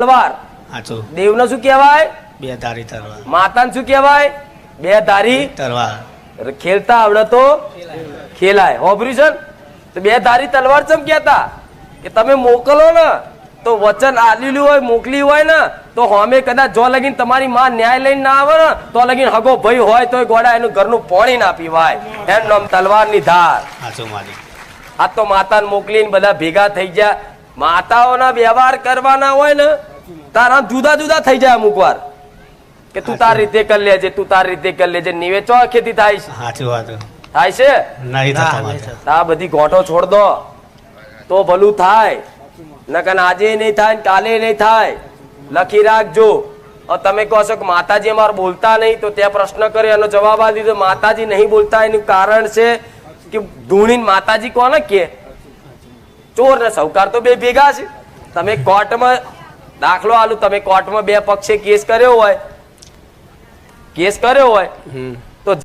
તલવાર દેવને શું કહેવાય? બે ધારી તલવાર. માતાને શું કહેવાય? બે ધારી તલવાર. ખેલતા આવડે તો ખેલાય. હોભર્યું છે? તો બે ધારી તલવાર ચમ કહેતા કે તમે મોકલો ને તો વચન આલેલું હોય, મોકલી હોય ને તો હોમે કદાચ જો લગીન તમારી માં ન્યાય લઈને ના આવે ને તો લગીન હગો ભાઈ હોય તો ગોડા એનું ઘરનું પાણી ના પીવાય. એનું નામ તલવારની ધાર. આ તો માતાને મોકલીને બધા ભેગા થઈ ગયા. માતાઓના વ્યવહાર કરવાના હોય ને તારા જુદા જુદા થઈ જાય અમુક વાર કે તું તાર રીતે કરી લેજે, તું તાર રીતે કરી લેજે. નીવે ચો ખેતી થાય છે? થાય છે આ બધી ગોઠો છોડ દો તો ભલું થાય. નકર આજે નહીં થાય, કાલે નહીં થાય. લખી રાખજો. તમે કહો છો કે માતાજી અમારે બોલતા નહીં, તો ત્યાં પ્રશ્ન કર્યો એનો જવાબ આપી દીધો. માતાજી નહીં બોલતા એનું કારણ છે કે ધૂણીને માતાજી કોને કે? ચોર ને સૌકાર તો બે ભેગા છે. તમે કોર્ટમાં દાખલો આલું, તમે કોર્ટમાં બે પક્ષે કેસ કર્યો હોય